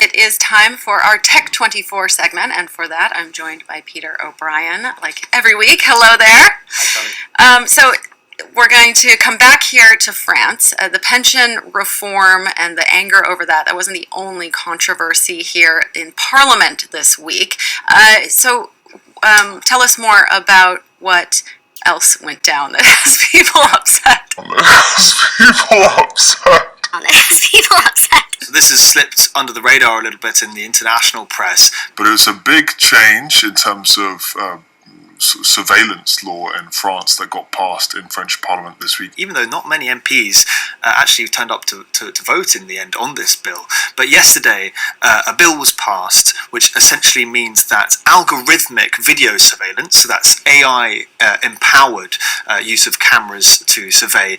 It is time for our Tech 24 segment, and for that, I'm joined by Peter O'Brien, like every week. Hello there. So we're going to come back here to France. The pension reform and the anger over that wasn't the only controversy here in Parliament this week. So tell us more about what else went down that has people upset. So this has slipped under the radar a little bit in the international press. But it was a big change in terms of surveillance law in France that got passed in French Parliament this week. Even though not many MPs actually turned up to vote in the end on this bill. But yesterday, a bill was passed which essentially means that algorithmic video surveillance, so that's AI-empowered use of cameras to survey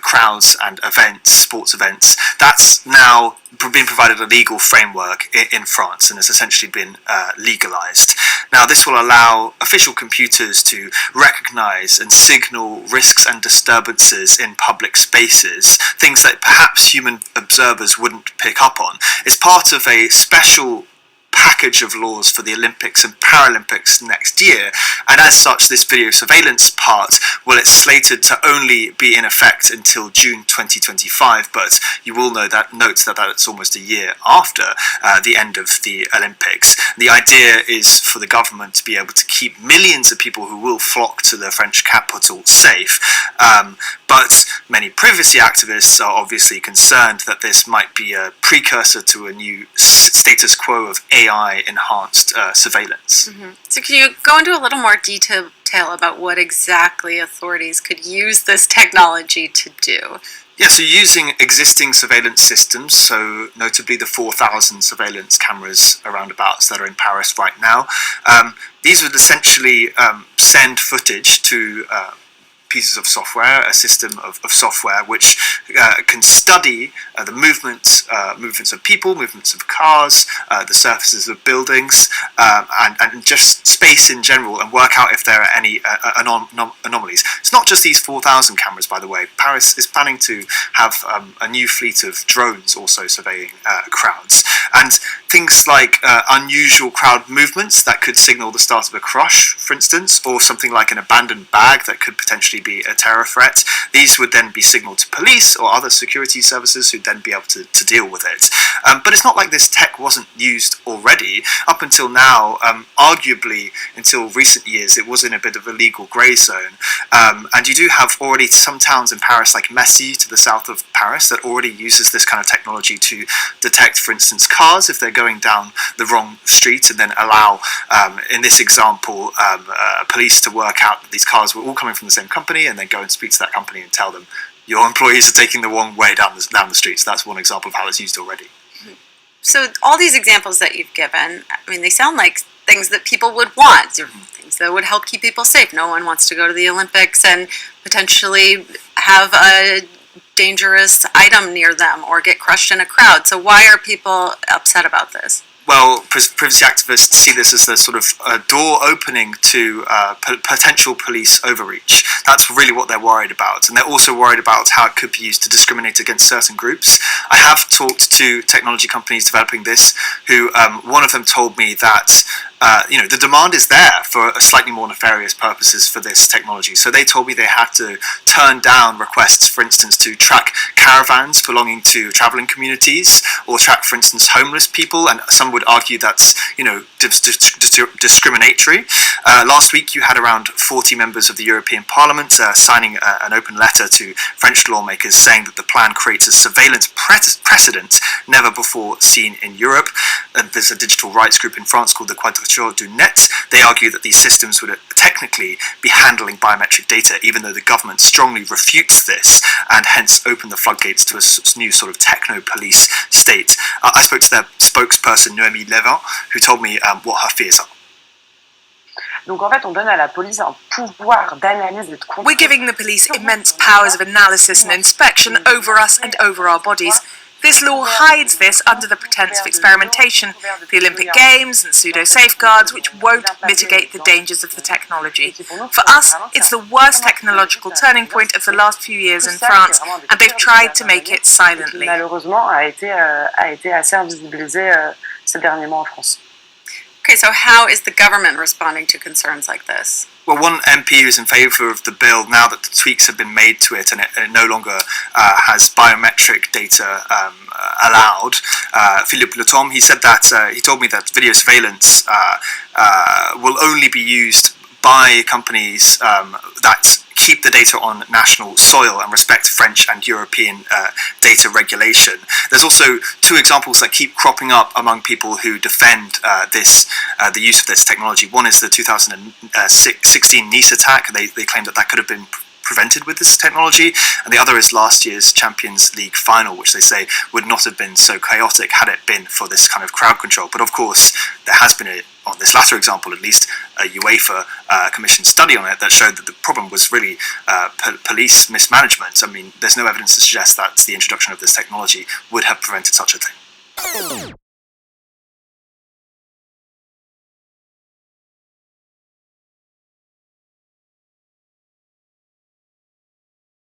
crowds and events, sports events, that's now been provided a legal framework in France and has essentially been legalized. Now this will allow official computers to recognize and signal risks and disturbances in public spaces, things that perhaps human observers wouldn't pick up on. It's part of a special package of laws for the Olympics and Paralympics next year, and as such this video surveillance part, well, it's slated to only be in effect until June 2025, but you will note that it's almost a year after the end of the Olympics. The idea is for the government to be able to keep millions of people who will flock to the French capital safe, but many privacy activists are obviously concerned that this might be a precursor to a new status quo of AI-enhanced surveillance. Mm-hmm. So can you go into a little more detail about what exactly authorities could use this technology to do? Yeah, so using existing surveillance systems, so notably the 4,000 surveillance cameras around abouts that are in Paris right now, these would essentially send footage to pieces of software, a system of software which can study the movements of people, movements of cars, the surfaces of buildings, and just space in general, and work out if there are any anomalies. It's not just these 4,000 cameras, by the way. Paris is planning to have a new fleet of drones also surveying crowds, and things like unusual crowd movements that could signal the start of a crush, for instance, or something like an abandoned bag that could potentially be a terror threat. These would then be signalled to police or other security services who'd then be able to deal with it. But it's not like this tech wasn't used already. Up until now, arguably until recent years, it was in a bit of a legal grey zone. And you do have already some towns in Paris, like Massy to the south of Paris, that already uses this kind of technology to detect, for instance, cars if they're going down the wrong street, and then allow, in this example, police to work out that these cars were all coming from the same company, and then go and speak to that company and tell them your employees are taking the wrong way down the street. So that's one example of how it's used already. So all these examples that you've given, I mean, they sound like things that people would want, things that would help keep people safe. No one wants to go to the Olympics and potentially have a dangerous item near them or get crushed in a crowd. So why are people upset about this? Well, privacy activists see this as a sort of a door opening to potential police overreach. That's really what they're worried about. And they're also worried about how it could be used to discriminate against certain groups. I have talked to technology companies developing this, who one of them told me that the demand is there for slightly more nefarious purposes for this technology. So they told me they had to turn down requests, for instance, to track caravans belonging to traveling communities, or track, for instance, homeless people, and some would argue that's, discriminatory. Last week you had around 40 members of the European Parliament signing an open letter to French lawmakers saying that the plan creates a surveillance precedent never before seen in Europe. There's a digital rights group in France called the Quadrature du Net. They argue that these systems would technically be handling biometric data, even though the government strongly refutes this and hence open the floodgates to a new sort of techno-police state. I spoke to their spokesperson, Noémie Levin, who told me what her fears are. Donc en fait, on donne à la police un pouvoir d'analyse et de contrôle. We're giving the police immense powers of analysis and inspection over us and over our bodies. This law hides this under the pretense of experimentation, the Olympic Games and pseudo-safeguards, which won't mitigate the dangers of the technology. For us, it's the worst technological turning point of the last few years in France, and they've tried to make it silently. Malheureusement, a été assez invisibilisé ces derniers mois en France. Okay, so how is the government responding to concerns like this? Well, one MP who's in favour of the bill, now that the tweaks have been made to it and it no longer has biometric data allowed, Philippe Letom, he said that, he told me that video surveillance will only be used by companies that keep the data on national soil and respect French and European data regulation. There's also two examples that keep cropping up among people who defend the use of this technology. One is the 2016 Nice attack. They claim that could have been prevented with this technology, and the other is last year's Champions League final, which they say would not have been so chaotic had it been for this kind of crowd control. But of course, there has been, on this latter example at least, a UEFA commissioned study on it that showed that the problem was really police mismanagement. I mean, there's no evidence to suggest that the introduction of this technology would have prevented such a thing.